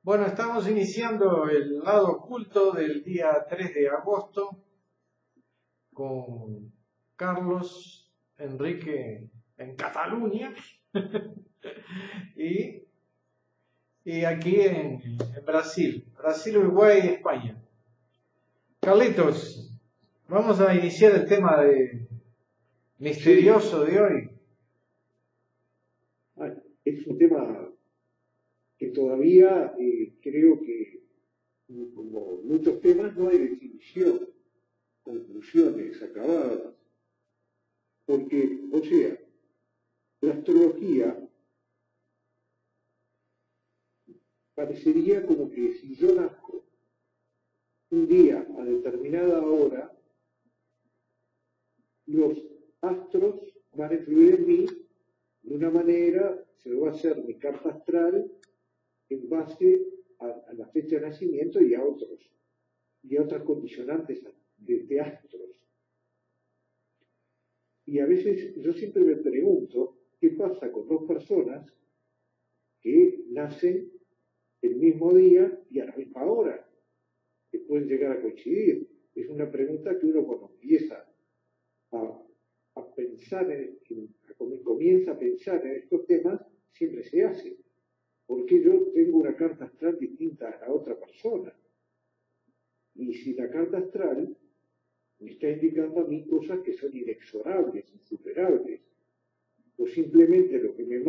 Bueno, estamos iniciando el lado oculto del día 3 de agosto con Carlos Enrique en Cataluña y, y aquí en Brasil, Uruguay y España. Carlitos, vamos a iniciar el tema misterioso de hoy. Es un tema que todavía creo que, como muchos temas, no hay definición, conclusiones acabadas, porque, o sea, la astrología parecería como que si yo nazco un día a determinada hora, los astros van a influir en mí de una manera, se lo va a hacer mi carta astral en base a la fecha de nacimiento y a otras condicionantes de astros. Y a veces yo siempre me pregunto qué pasa con dos personas que nacen el mismo día y a la misma hora, que pueden llegar a coincidir. Es una pregunta que uno cuando empieza a pensar, comienza a pensar en estos temas, siempre se hace. ¿Por qué yo tengo una carta astral distinta a la otra persona? Y si la carta astral me está indicando a mí cosas que son inexorables, insuperables, o simplemente lo que me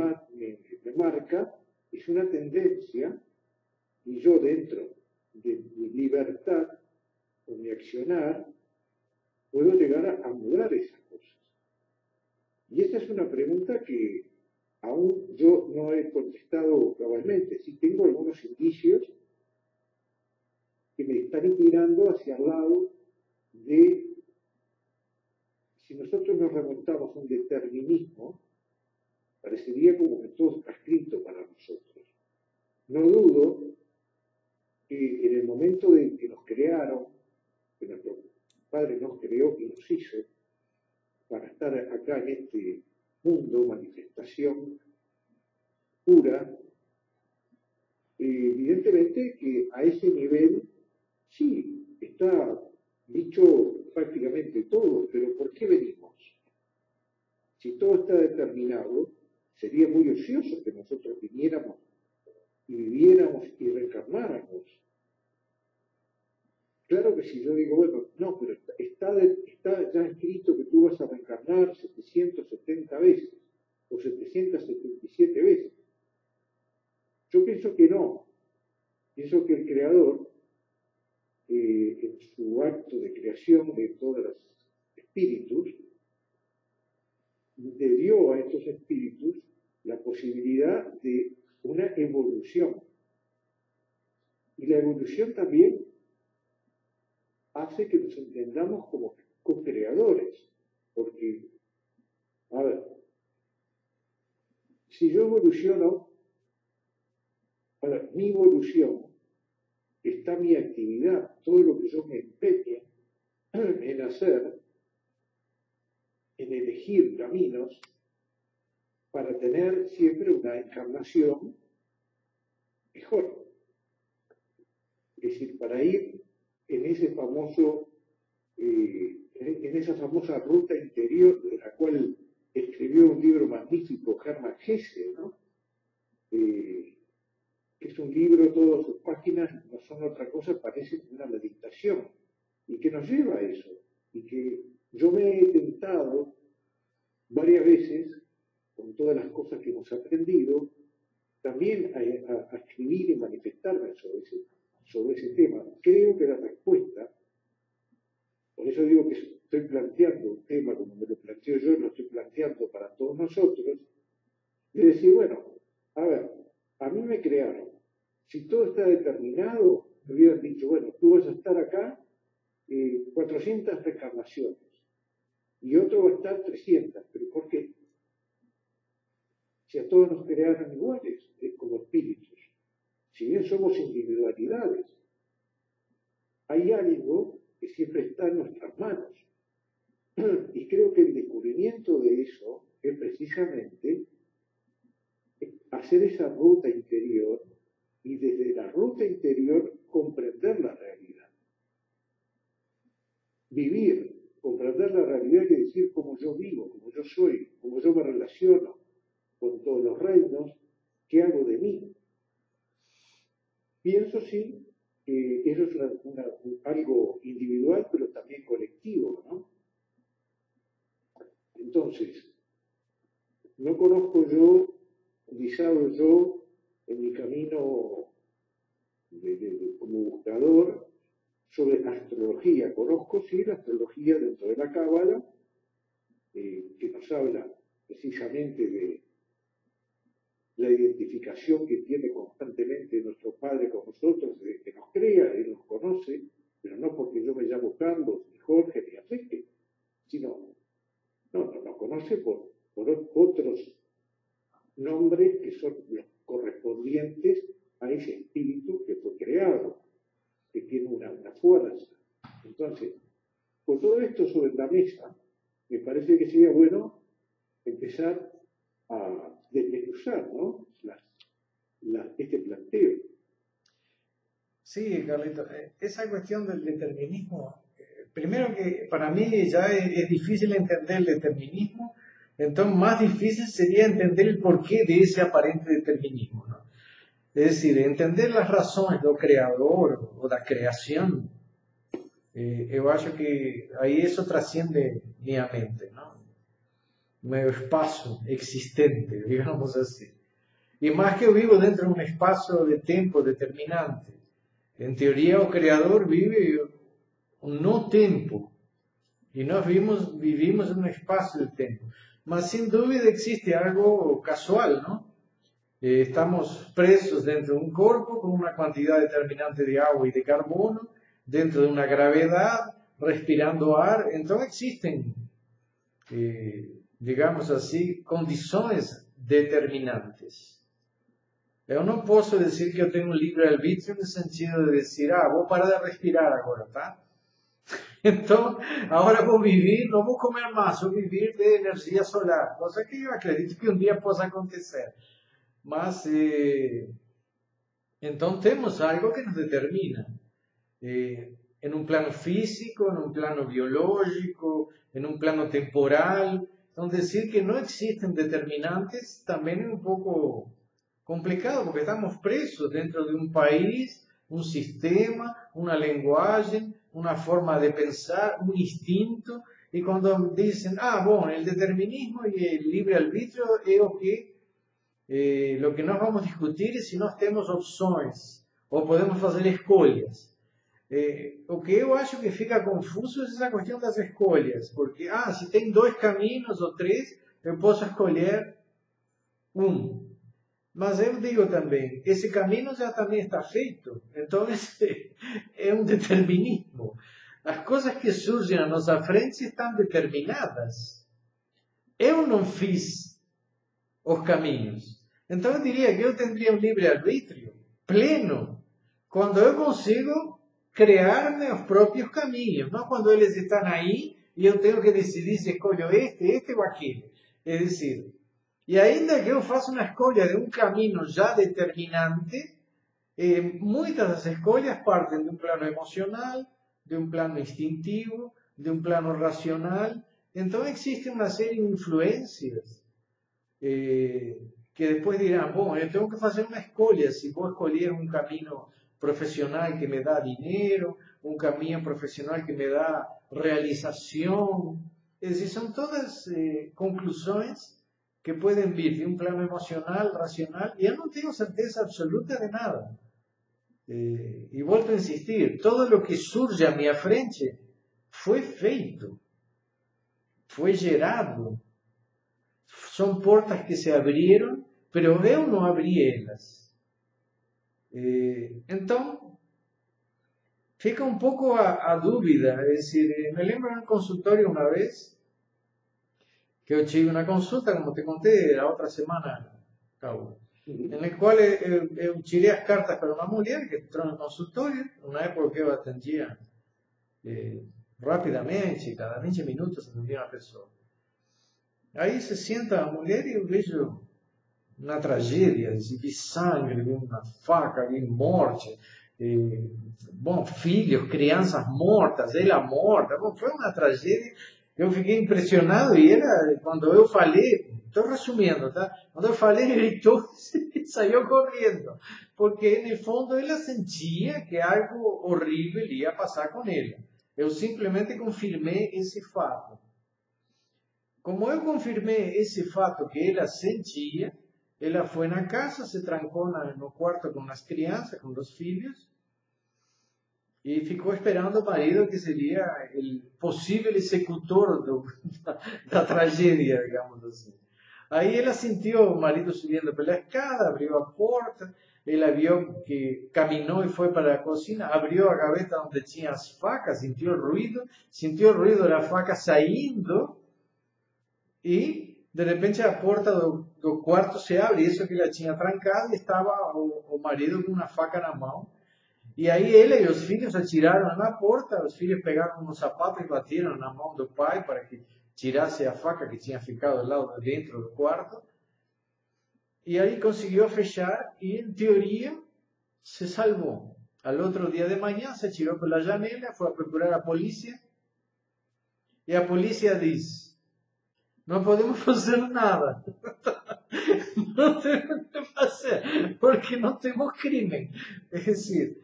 marca es una tendencia y yo dentro de mi libertad o mi accionar puedo llegar a mudar esas cosas. Y esta es una pregunta que aún yo no he contestado cabalmente. Sí tengo algunos indicios que me están inclinando hacia el lado de, si nosotros nos remontamos a un determinismo, parecería como que todo está escrito para nosotros. No dudo que en el momento de que nos crearon, que nuestro Padre nos creó y nos hizo para estar acá en este mundo, manifestación pura, evidentemente que a ese nivel sí está dicho prácticamente todo, pero ¿por qué venimos? Si todo está determinado, sería muy ocioso que nosotros viniéramos y viviéramos y reencarnáramos. Claro que si yo digo, bueno, no, pero está ya escrito que tú vas a reencarnar 770 veces o 777 veces. Yo pienso que no. Pienso que el Creador, en su acto de creación de todos los espíritus, le dio a estos espíritus la posibilidad de una evolución. Y la evolución también hace que nos entendamos como co-creadores. Porque, a ver, si yo evoluciono, a ver, mi evolución está mi actividad, todo lo que yo me empeñe en hacer, en elegir caminos para tener siempre una encarnación mejor. Es decir, para ir en ese famoso, en esa famosa ruta interior de la cual escribió un libro magnífico Hermann Hesse, ¿no? Que es un libro, todas sus páginas no son otra cosa, parecen una meditación, y que nos lleva a eso, y que yo me he tentado varias veces, con todas las cosas que hemos aprendido, también a escribir y manifestarme sobre ese tema. Creo que la respuesta, por eso digo que estoy planteando un tema como me lo planteo yo, lo estoy planteando para todos nosotros, de decir, bueno, a ver, a mí me crearon. Si todo está determinado, me hubieran dicho, bueno, tú vas a estar acá 400 reencarnaciones y otro va a estar 300. ¿Pero por qué? Si a todos nos crearon iguales, como espíritus. Si bien somos individualidades, hay algo que siempre está en nuestras manos. Y creo que el descubrimiento de eso es precisamente hacer esa ruta interior y desde la ruta interior comprender la realidad. Vivir, comprender la realidad quiere decir cómo yo vivo, cómo yo soy, cómo yo me relaciono con todos los reinos, qué hago de mí. Pienso sí que eso es algo individual, pero también colectivo, ¿no? Entonces, no conozco yo, Guisado yo, en mi camino como buscador, sobre la astrología. Conozco, sí, la astrología dentro de la Cábala, que nos habla precisamente de la identificación que tiene constantemente nuestro Padre con nosotros, desde que nos crea, Él nos conoce, pero no porque yo me llamo Carlos, ni Jorge, ni Enrique, sino, nos conoce por otros nombres que son los correspondientes a ese espíritu que fue creado, que tiene una fuerza. Entonces, con todo esto sobre la mesa, me parece que sería bueno empezar a desmenuzar, ¿no? Este planteo. Sí, Carlito, esa cuestión del determinismo, primero que para mí ya es difícil entender el determinismo, entonces más difícil sería entender el porqué de ese aparente determinismo, ¿no? Es decir, entender las razones do creador ou da criação, eu acho que aí isso trasciende minha mente, não? Meu espaço existente, digamos assim. E mais que eu vivo dentro de um espaço de tempo determinante. Em teoria, o Criador vive no tempo. E nós vivimos em um espaço de tempo. Mas, sem dúvida, existe algo casual, não? Estamos presos dentro de um corpo com uma quantidade determinante de água e de carbono, dentro de uma gravidade, respirando ar. Então, existem, digamos assim, condições determinantes. Eu não posso dizer que eu tenho um livre-arbítrio no sentido de dizer, vou parar de respirar agora, tá? Então, agora vou viver, não vou comer mais, vou viver de energia solar, coisa que eu acredito que um dia possa acontecer. Mas, então temos algo que nos determina, em um plano físico, em um plano biológico, em um plano temporal. Então, dizer que não existem determinantes também é um pouco complicado, porque estamos presos dentro de um país, um sistema, uma linguagem, uma forma de pensar, um instinto, e quando dizem, bom, o determinismo e o livre-arbítrio é o que nós vamos discutir é se nós temos opções, ou podemos fazer escolhas. O que eu acho que fica confuso é essa questão das escolhas, porque, se tem 2 caminhos ou 3, eu posso escolher um. Mas eu digo também, esse caminho já também está feito, então esse é um determinismo. As coisas que surgem à nossa frente estão determinadas. Eu não fiz os caminhos. Então eu diria que eu teria um livre-arbítrio pleno quando eu consigo criar meus próprios caminhos, não quando eles estão aí e eu tenho que decidir se escolho este ou aquele. É decir, e ainda que eu faça uma escolha de um caminho já determinante, muitas das escolhas partem de um plano emocional, de um plano instintivo, de um plano racional. Então existe uma série de influências que depois dirão, bom, eu tenho que fazer uma escolha, se vou escolher um caminho profissional que me dá dinheiro, um caminho profissional que me dá realização. Es decir, são todas conclusões que podem vir de um plano emocional, racional, e eu não tenho certeza absoluta de nada. E volto a insistir, todo o que surge à minha frente foi feito, foi gerado. São portas que se abriram, mas eu não abri elas. Então, fica um pouco a dúvida. É decir, me lembro em um consultório uma vez, que eu tive uma consulta, como te contei, a outra semana, Paulo, na qual eu tirei as cartas para uma mulher que entrou no consultório, na época que eu atendia rapidamente, cada 20 minutos atendia uma pessoa. Aí se senta a mulher e eu vejo una tragedia, vi sangue, vi uma faca, vi morte, bom, filhos, crianças mortas, ela morta, bom, foi uma tragédia. Eu fiquei impressionado e ela, quando eu falei, estou resumindo, tá? Quando eu falei, gritou e saiu correndo, porque no fundo ela sentia que algo horrível ia passar com ela. Eu simplesmente confirmei esse fato. Como eu confirmei esse fato que ela sentia, ela foi na casa, se trancou no quarto com as crianças, com os filhos, e ficou esperando o marido, que seria o possível executor da tragédia, digamos assim. Aí ela sentiu o marido subindo pela escada, abriu a porta, ela viu que caminhou e foi para a cozinha, abriu a gaveta onde tinha as facas, sentiu o ruído da faca saindo, e de repente a porta do quarto se abre, isso que ela tinha trancado, e estava o marido com uma faca na mão. E aí ela e os filhos atiraram na porta, os filhos pegaram um sapato e bateram na mão do pai para que tirasse a faca que tinha ficado lá dentro do quarto. E aí conseguiu fechar e, em teoria, se salvou. Al outro dia de manhã, se atirou pela janela, foi a procurar a polícia. E a polícia diz: não podemos fazer nada. Não temos que fazer, porque não temos crime. É decir,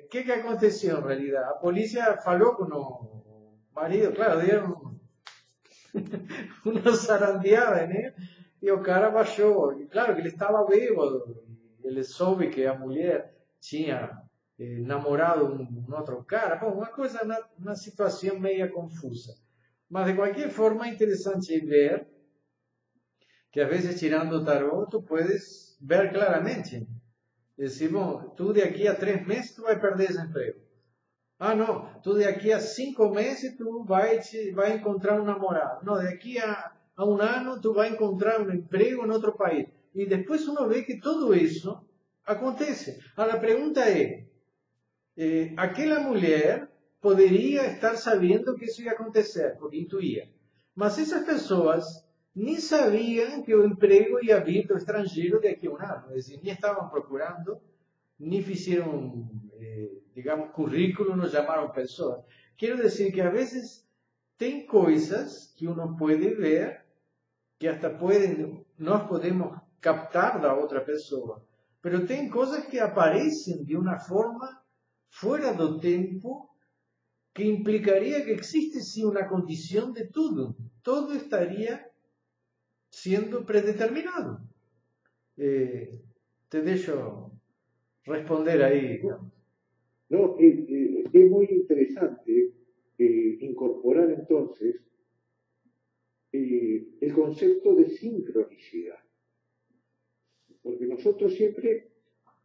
o que aconteceu em realidade? A polícia falou com o marido, claro, deram uma zarandeada, né? E o cara baixou. E claro que ele estava bêbado. Ele soube que a mulher tinha namorado um outro cara. Bom, uma coisa, uma situação meio confusa. Mas de qualquer forma é interessante ver que a veces tirando o tarot tú puedes ver claramente. Decir, bom, tú de aquí a 3 meses tú vas a perder ese empleo. Ah, no, tú de aquí a 5 meses tú vas a encontrar un namorado. No, de aquí a un año tú vas a encontrar un empleo en otro país. Y después uno ve que todo eso acontece. Ahora la pregunta es, aquella mujer podría estar sabiendo que eso iba a acontecer, porque intuía. Mas esas personas ni sabían que o emprego ia vir do estrangeiro daqui a um ano. É decir, ni estavam procurando, ni fizeram, digamos, currículo, não chamaram pessoas. Quero dizer que a vezes tem coisas que uno pode ver, que hasta nós podemos captar da outra pessoa. Mas tem coisas que aparecem de uma forma fora do tempo, que implicaria que existe sim uma condição de tudo. Todo estaria siendo predeterminado. Te dejo responder ahí. No, es muy interesante incorporar entonces el concepto de sincronicidad, porque nosotros siempre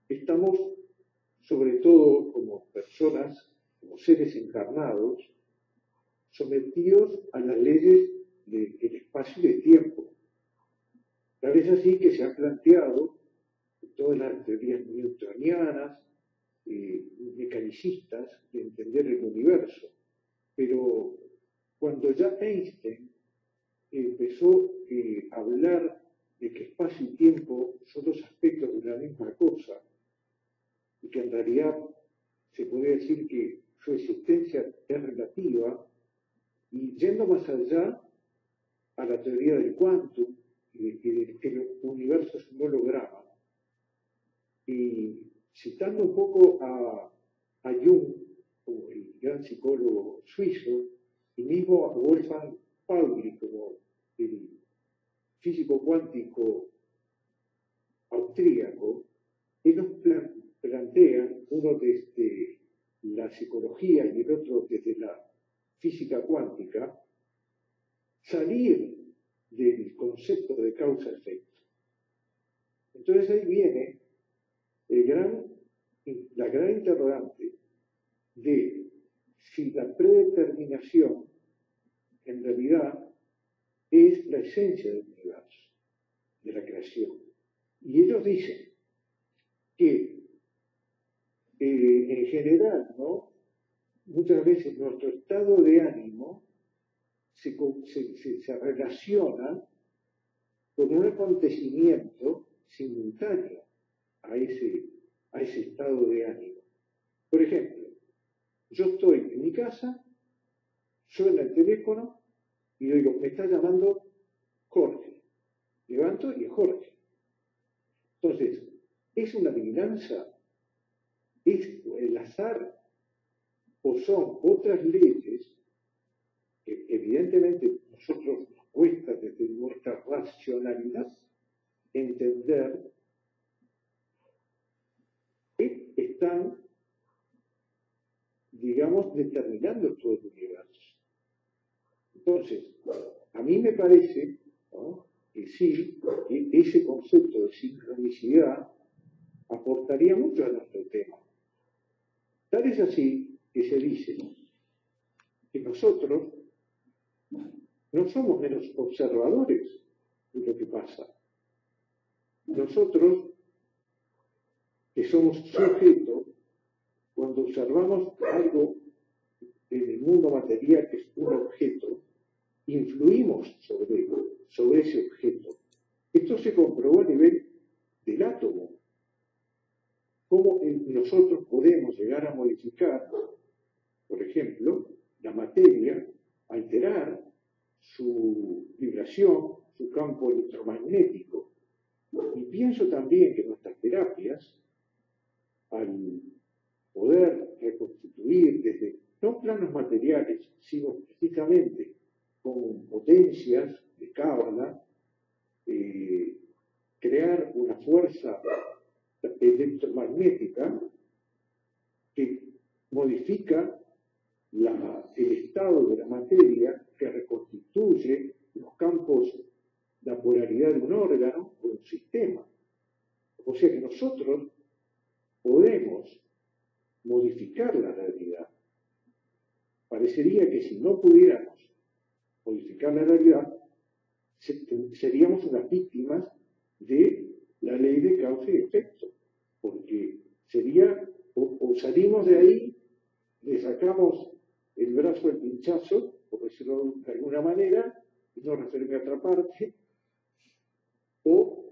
estamos, sobre todo como personas, como seres encarnados, sometidos a las leyes del espacio y del tiempo. Tal vez así que se han planteado todas las teorías newtonianas, mecanicistas, de entender el universo. Pero cuando ya Einstein empezó a hablar de que espacio y tiempo son dos aspectos de la misma cosa, y que en realidad se puede decir que su existencia es relativa, y yendo más allá a la teoría del quantum, que el universo es un holograma, y citando un poco a Jung, como el gran psicólogo suizo, y mismo a Wolfgang Pauli, como el físico cuántico austríaco, ellos plantean, uno desde la psicología y el otro desde la física cuántica, salir del concepto de causa-efecto. Entonces ahí viene la gran interrogante de si la predeterminación en realidad es la esencia del universo, de la creación. Y ellos dicen que en general, ¿no?, muchas veces nuestro estado de ánimo se relaciona con un acontecimiento simultáneo a ese estado de ánimo. Por ejemplo, yo estoy en mi casa, suena el teléfono y digo, me está llamando Jorge. Levanto y es Jorge. Entonces, ¿es una adivinanza? ¿Es el azar? ¿O son otras leyes que evidentemente nosotros nos cuesta desde nuestra racionalidad entender que están, digamos, determinando todo el universo? Entonces, a mí me parece, ¿no?, que sí, que ese concepto de sincronicidad aportaría mucho a nuestro tema. Tal es así que se dice que nosotros no somos menos observadores de lo que pasa. Nosotros, que somos sujetos, cuando observamos algo en el mundo material que es un objeto, influimos sobre ese objeto. Esto se comprobó a nivel del átomo. Cómo nosotros podemos llegar a modificar, por ejemplo, la materia, alterar su vibración, su campo electromagnético. Y pienso también que nuestras terapias, al poder reconstituir desde no planos materiales, sino precisamente con potencias de cábala, crear una fuerza electromagnética que modifica el estado de la materia, que reconstituye los campos, la polaridad de un órgano o un sistema. O sea que nosotros podemos modificar la realidad. Parecería que si no pudiéramos modificar la realidad, seríamos unas víctimas de la ley de causa y efecto, porque sería, o salimos de ahí, le sacamos el brazo al pinchazo, por decirlo de alguna manera, y no referirme a otra parte, o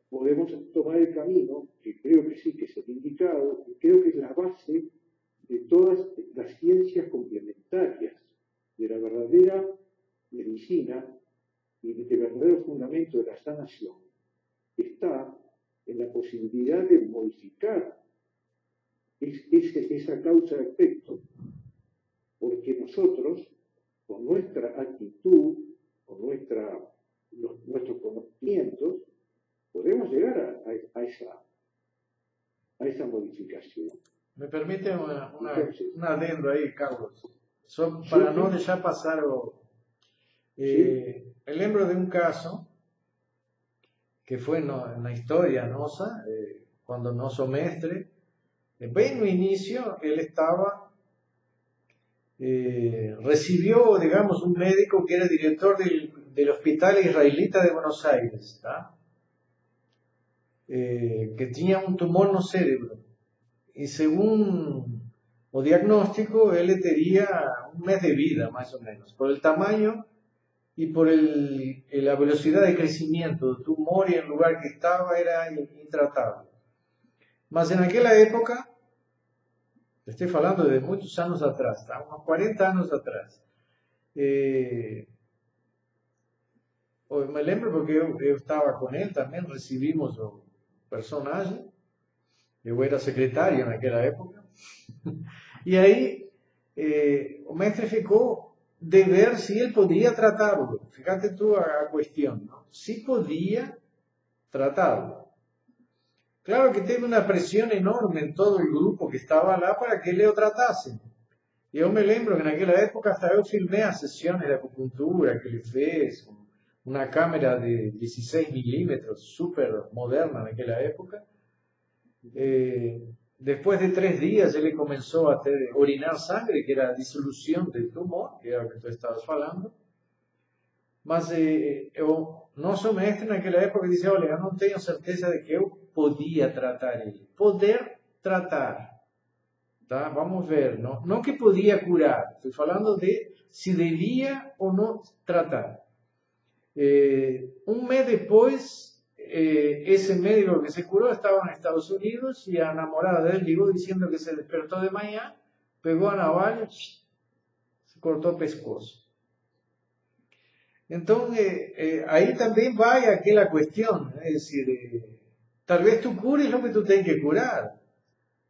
podemos tomar el camino, que creo que sí que es el indicado, y creo que es la base de todas las ciencias complementarias, de la verdadera medicina y del verdadero fundamento de la sanación, está en la posibilidad de modificar esa causa-efecto, porque nosotros, con nuestra actitud, con nuestros conocimientos, podemos llegar a esa modificación. Me permite un adendo ahí, Carlos. Sí, para sí. no dejar pasar Sí. me lembro de un caso que fue na historia nossa, quando nosso mestre, bem no início, ele estava, recibió, digamos, un médico que era director del Hospital Israelita de Buenos Aires, ¿tá? Que tenía un tumor no cérebro. Y según o diagnóstico, él tendría un mes de vida, más o menos, por el tamaño y por la velocidad de crecimiento del tumor, y el lugar que estaba era intratable. Mas en aquella época, estoy hablando de muchos años atrás, ¿tá? Unos 40 años atrás, me lembro porque yo estaba con él también, recibimos un personaje, yo era secretario en aquella época, y ahí o mestre ficou de ver si él podía tratarlo. Fíjate tú a cuestión, ¿no? Si podía tratarlo. Claro que teve una presión enorme en todo el grupo que estaba lá para que ele o tratase. Eu me lembro que naquela época hasta eu filmei as sessões de acupuntura que ele fez, com uma câmera de 16 milímetros, super moderna naquela época. Después de 3 días ele comenzó a orinar sangre, que era a disolución del tumor, que era lo que tú estabas falando. Mas o nosso mestre naquela época dizia, olha, eu não tenho certeza de que eu podia tratar ele. Poder tratar, tá? Vamos ver, não que podia curar, estou falando de se devia ou não tratar. Un mes después, ese médico que se curó estaba en Estados Unidos y la enamorada de él llegó diciendo que se despertó de mañana, pegó a navaja, se cortó pescozo. Entonces, ahí también va aquella cuestión, es decir, tal vez tú cures lo que tú tienes que curar,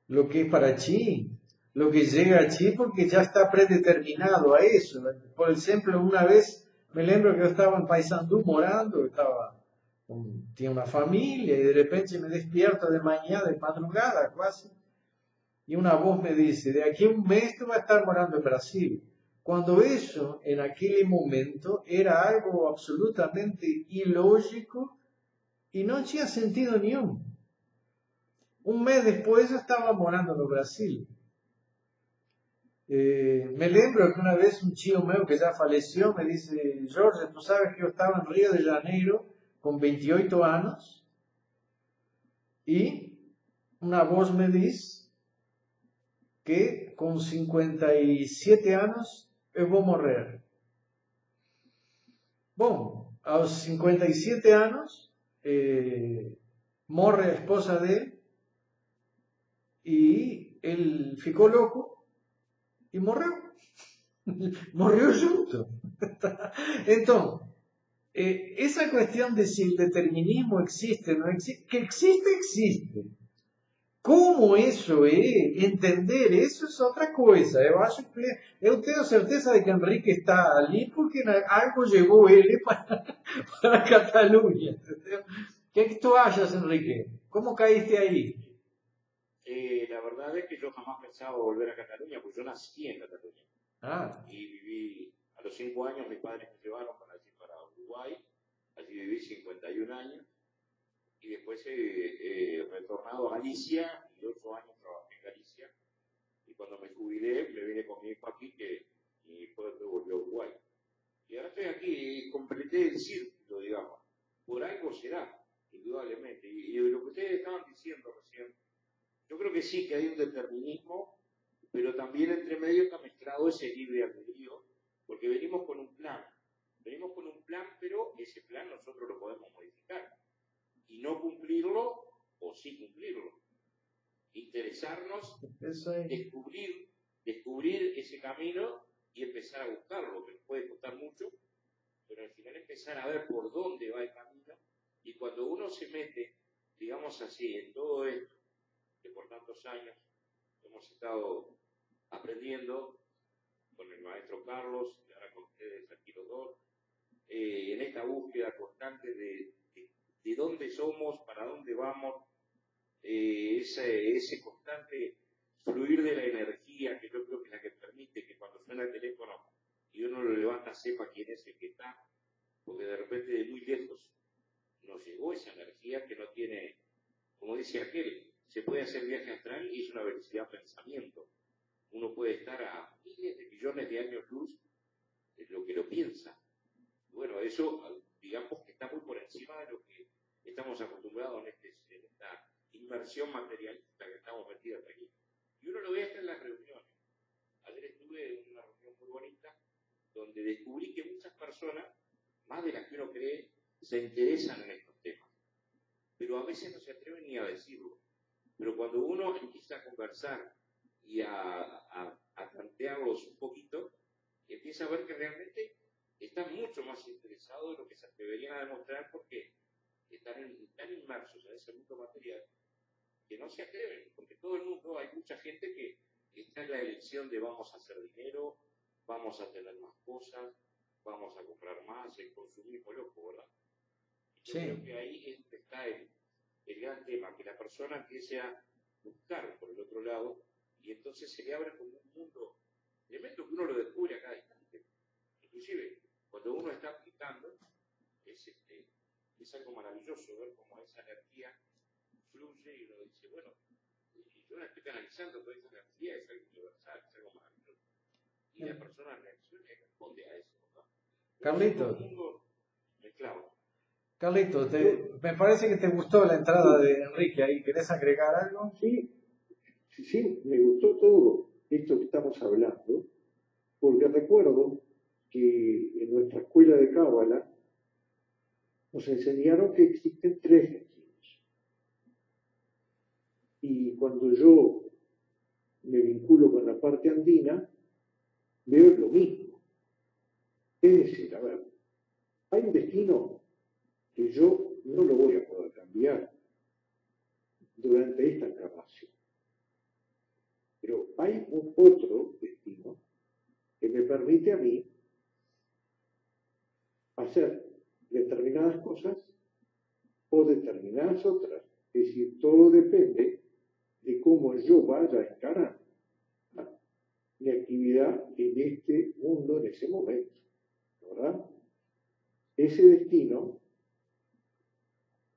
lo que es para ti, lo que llega a ti porque ya está predeterminado a eso. Por ejemplo, una vez me lembro que yo estaba en Paysandú morando, tenía una familia y de repente me despierto de mañana, de madrugada casi, y una voz me dice, de aquí a un mes tú vas a estar morando en Brasil. Cuando eso, en aquel momento, era algo absolutamente ilógico y no tenía sentido ninguno. Un mes después yo estaba morando en Brasil. Me lembro que una vez un tío mío que ya falleció me dice, Jorge, tú sabes que yo estaba en Río de Janeiro con 28 años y una voz me dice que con 57 años eu vou morrer. Bom, aos 57 anos, morre a esposa dele e ele ficou louco e morreu. Morreu junto. Então, essa questão de se o determinismo existe ou não existe, que existe, existe. Como isso é, entender isso é outra coisa. Eu tenho certeza de que Henrique está ali porque algo levou ele para Cataluña. ¿Entendeu? O que tu achas, Enrique? Como caíste aí? La verdad es que yo jamás pensaba volver a Cataluña, porque yo nací en Cataluña. Y viví, a los 5 años mis padres me llevaron para Uruguay, allí viví 51 años, y después he retornado a Galicia, y 8 años trabajé en Galicia, y cuando me jubilé me vine con mi hijo aquí, que mi hijo después volvió a Uruguay. Y ahora estoy aquí y completé el círculo, digamos. Por algo será, indudablemente. Y lo que ustedes estaban diciendo recién, yo creo que sí, que hay un determinismo, pero también entre medio está mezclado ese libre albedrío, porque venimos con un plan, pero ese plan nosotros lo podemos modificar, y no cumplirlo, o sí cumplirlo. Interesarnos, descubrir ese camino y empezar a buscarlo, que nos puede costar mucho, pero al final empezar a ver por dónde va el camino, y cuando uno se mete, digamos así, en todo esto, que por tantos años hemos estado aprendiendo con el maestro Carlos, y ahora con ustedes aquí los dos, en esta búsqueda constante de dónde somos, para dónde vamos, ese constante fluir de la energía, que yo creo que es la que permite que cuando suena el teléfono y uno lo levanta sepa quién es el que está, porque de repente de muy lejos nos llegó esa energía que no tiene, como dice aquel, se puede hacer viaje astral y es una velocidad de pensamiento. Uno puede estar a miles de millones de años luz de lo que lo piensa. Bueno, eso, digamos que está muy por encima de lo que estamos acostumbrados en esta inmersión materialista que estamos metidos aquí. Y uno lo ve hasta en las reuniones. Ayer estuve en una reunión muy bonita donde descubrí que muchas personas, más de las que uno cree, se interesan en estos temas. Pero a veces no se atreven ni a decirlo. Pero cuando uno empieza a conversar y a plantearlos un poquito, empieza a ver que realmente están mucho más interesados de lo que se atreverían a demostrar porque están tan inmersos en ese mundo material que no se atreven, porque todo el mundo, hay mucha gente que está en la elección de vamos a hacer dinero, vamos a tener más cosas, vamos a comprar más, el consumismo loco, ¿verdad? Yo creo que ahí está el gran tema, que la persona empiece a buscar por el otro lado y entonces se le abre como un mundo tremendo que uno lo descubre a cada instante. Inclusive, cuando uno está aplicando, es algo maravilloso ver cómo esa energía fluye y uno dice, bueno, yo la estoy canalizando toda esa energía, es algo universal, es algo maravilloso. Y la persona reacciona y responde a eso, ¿verdad? Carlitos. Mezclado. Carlitos, me parece que te gustó la entrada de Enrique ahí. ¿Querés agregar algo? Sí, me gustó todo esto que estamos hablando, porque recuerdo que en nuestra escuela de Cábala nos enseñaron que existen tres destinos. Y cuando yo me vinculo con la parte andina, veo lo mismo. Es decir, a ver, hay un destino que yo no lo voy a poder cambiar durante esta encarnación. Pero hay un otro destino que me permite a mí hacer determinadas cosas o determinadas otras. Es decir, todo depende de cómo yo vaya a encarar mi actividad en este mundo, en ese momento, ¿verdad? Ese destino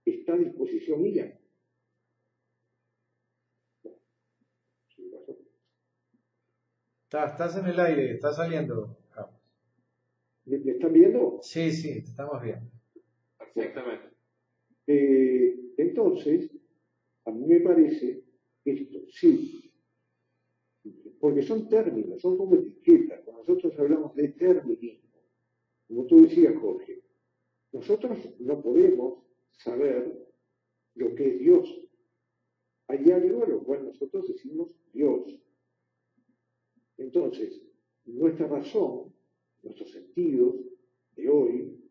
está a disposición mía. Estás en el aire, estás saliendo. ¿Me están viendo? Sí, sí, te estamos viendo. Perfectamente. Entonces, a mí me parece esto, sí, porque son términos, son como etiquetas. Cuando nosotros hablamos de terminismo, como tú decías, Jorge, nosotros no podemos saber lo que es Dios. Hay algo a lo cual nosotros decimos Dios. Entonces, nuestra razón, nuestros sentidos de hoy,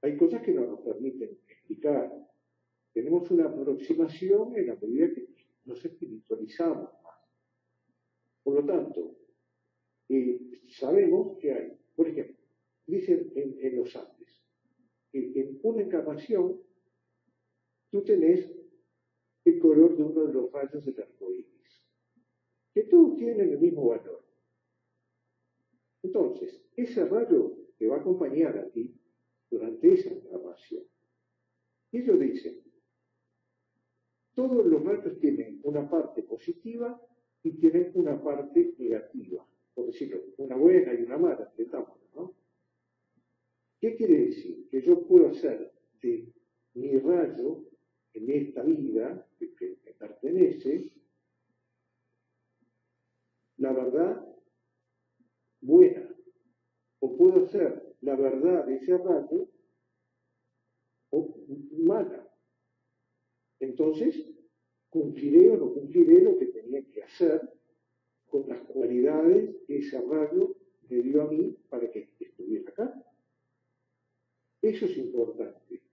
hay cosas que no nos permiten explicar. Tenemos una aproximación en la medida que nos espiritualizamos más. Por lo tanto, sabemos que hay, por ejemplo, dicen en los Andes, que en una encarnación tú tenés el color de uno de los rayos del arco iris, que todos tienen el mismo valor. Entonces, ese rayo te va a acompañar a ti durante esa encarnación. Y ellos dicen, todos los rayos tienen una parte positiva y tienen una parte negativa, por decirlo, una buena y una mala, entendámoslo, ¿no? ¿Qué quiere decir? Que yo puedo hacer de mi rayo en esta vida que me pertenece la verdad buena, o puedo hacer la verdad de ese rayo o mala. Entonces, cumpliré o no cumpliré lo que tenía que hacer con las cualidades que ese rayo me dio a mí para que estuviera acá. Eso es importante.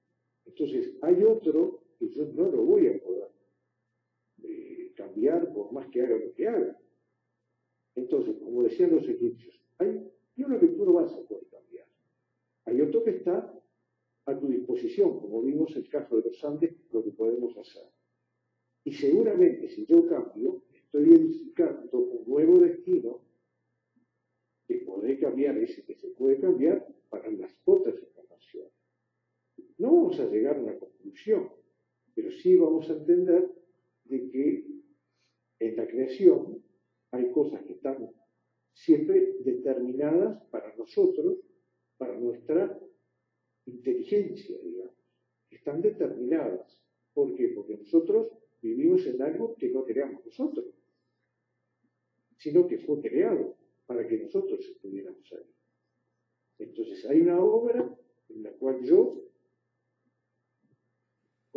Entonces, hay otro que yo no lo voy a poder cambiar por más que haga lo que haga. Entonces, como decían los egipcios, hay uno que tú no vas a poder cambiar. Hay otro que está a tu disposición, como vimos el caso de los Andes, lo que podemos hacer. Y seguramente si yo cambio, estoy edificando un nuevo destino que podré cambiar, ese que se puede cambiar para las otras encarnaciones. No vamos a llegar a una conclusión, pero sí vamos a entender de que en la creación hay cosas que están siempre determinadas para nosotros, para nuestra inteligencia, digamos. Están determinadas. ¿Por qué? Porque nosotros vivimos en algo que no creamos nosotros, sino que fue creado para que nosotros estuviéramos ahí. Entonces hay una obra en la cual yo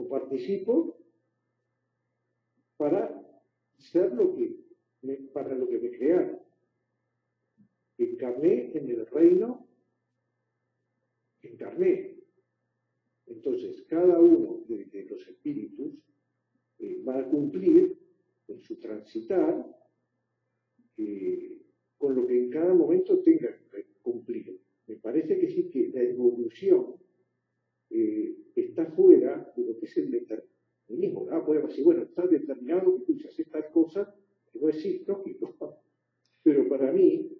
participo para ser para lo que me crearon. Encarné en el reino, encarné. Entonces, cada uno de los espíritus va a cumplir en su transitar con lo que en cada momento tenga que cumplir. Me parece que sí que la evolución está fuera de lo que es el determinismo. Podemos decir, bueno, está determinado que tú haces estas cosas, que no es lógico. Pero para mí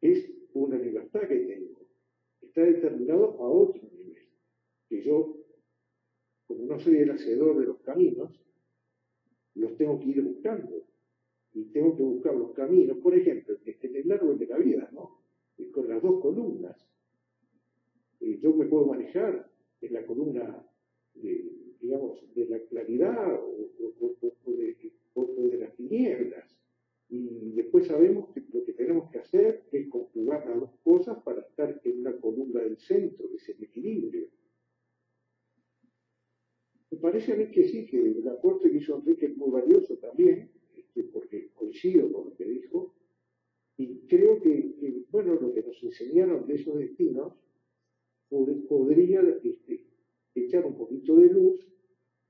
es una libertad que tengo. Está determinado a otro nivel. Que yo, como no soy el hacedor de los caminos, los tengo que ir buscando. Y tengo que buscar los caminos, por ejemplo, en el árbol de la vida, ¿no? Y con las dos columnas. Yo me puedo manejar en la columna de la claridad o de las tinieblas. Y después sabemos que lo que tenemos que hacer es conjugar las dos cosas para estar en una columna del centro, que el aporte que hizo Enrique es muy valioso también, porque coincido con lo que dijo, y creo que, bueno, lo que nos enseñaron de esos destinos podría echar un poquito de luz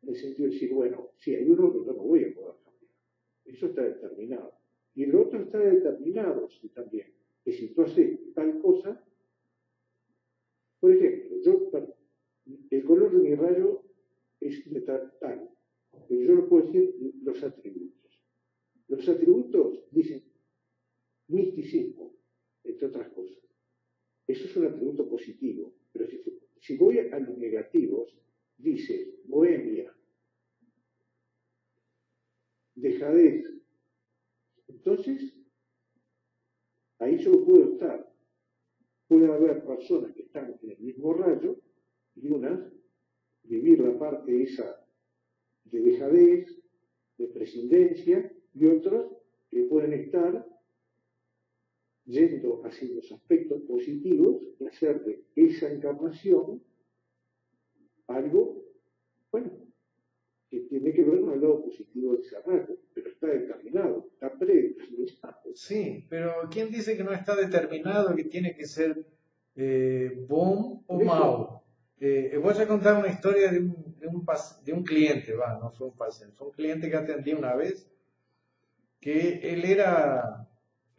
en el sentido de decir, bueno, sí, hay uno que yo no voy a poder cambiar. Eso está determinado. Y el otro está determinado sí, también. Que si tú haces tal cosa, por ejemplo, el color de mi rayo es de tal, pero yo no puedo decir los atributos. Los atributos dicen misticismo, entre otras cosas. Eso es un atributo positivo. Pero si voy a los negativos, dice bohemia, dejadez. Entonces, ahí yo puedo estar. Puede haber personas que están en el mismo rayo y unas vivir la parte esa de dejadez, de prescindencia, y otros que pueden estar yendo hacia los aspectos positivos y hacer de esa encarnación algo, bueno, que tiene que ver con el lado positivo de ese rayo, pero está determinado, está predeterminado. Sí, pero ¿quién dice que no está determinado, que tiene que ser bom o mau? Voy a contar una historia de un cliente, no fue un paciente, fue un cliente que atendí una vez, que él era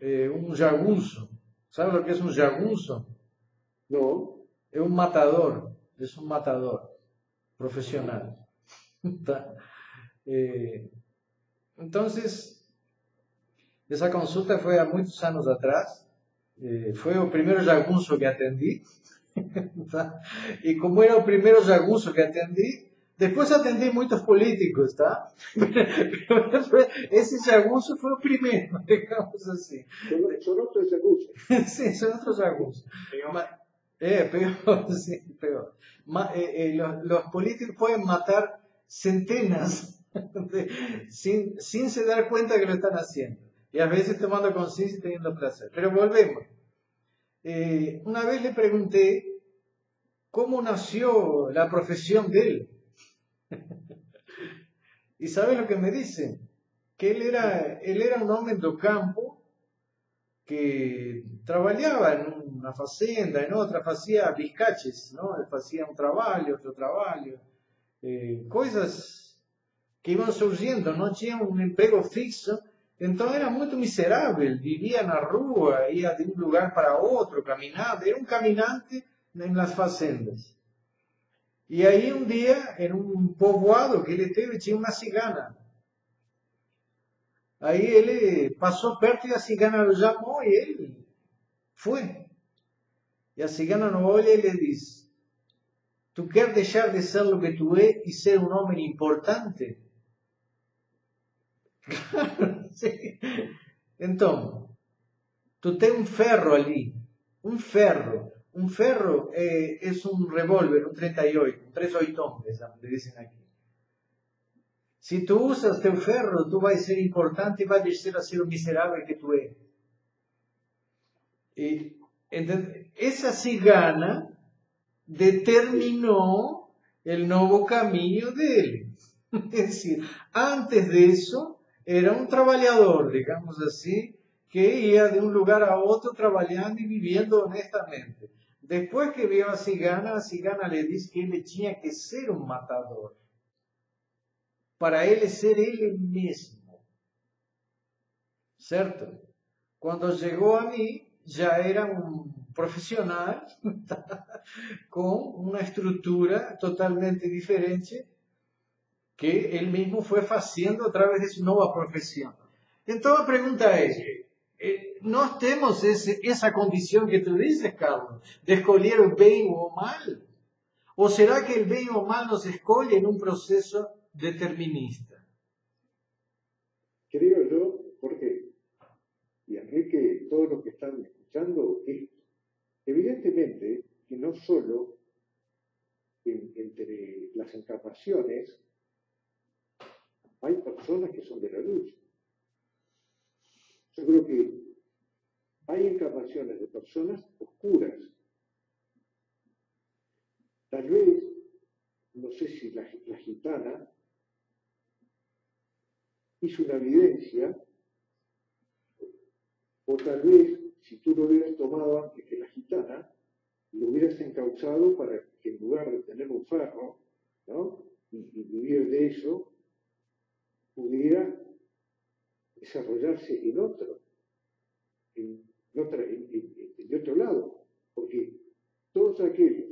un jagunço. ¿Sabe lo que es un jagunço? No, Es un matador profesional. Entonces, esa consulta fue a muchos años atrás. Fue el primer jagunço que atendí. Y como era el primer jagunço que atendí, después atendí muchos políticos, ¿tá? Pero ese jagunço fue el primero, digamos así. son otros jagunços. Sí, son otros jagunços. Peor, sí, peor. Los políticos pueden matar centenas sin se dar cuenta que lo están haciendo. Y a veces tomando conciencia y teniendo placer. Pero volvemos. Una vez le pregunté cómo nació la profesión de él. ¿Y sabes lo que me dice? Que él era un hombre do campo que trabajaba en una fazenda, en otra, hacía biscaches, ¿no? Él hacía un trabajo, otro trabajo, cosas que iban surgiendo, no tenía un empleo fixo, entonces era muy miserable, vivía en la rúa, iba de un lugar para otro, caminaba, era un caminante en las fazendas. Y ahí un día, en un povoado que él teve, tinha una cigana. Aí ele passou perto e a cigana o chamou e ele foi. E a cigana no olha e lhe diz: Tu quer deixar de ser o que tu é e ser um homem importante? Sim. Então, tu tem um ferro ali. Um ferro. Um ferro é um revólver, um 38, um 38, le dicen aqui. Si tú usas teu ferro, tú vas a ser importante y vas a deixar de ser o miserável que tú eres. Y esa cigana determinó el nuevo camino de él. Es decir, antes de eso era un trabajador, digamos así, que iba de un lugar a otro trabajando y viviendo honestamente. Después que vio a cigana le dice que él tenía que ser un matador. Para ele ser ele mesmo. Certo? Quando chegou a mim, já era um profissional com uma estrutura totalmente diferente que ele mesmo foi fazendo através de sua nova profissão. Então a pergunta é, nós temos essa condição que tu dizes, Carlos, de escolher o bem ou o mal? Ou será que o bem ou o mal nos escolhe em um processo determinista? Creo yo, Jorge y Enrique, todos los que están escuchando, evidentemente que no solo entre las encarnaciones hay personas que son de la luz. Yo creo que hay encarnaciones de personas oscuras. Tal vez, no sé si la gitana hizo una evidencia, o tal vez, si tú lo hubieras tomado antes que la gitana, lo hubieras encauzado para que en lugar de tener un ferro, ¿no? y vivir de eso, pudiera desarrollarse en otro, de otro lado. Porque todos aquellos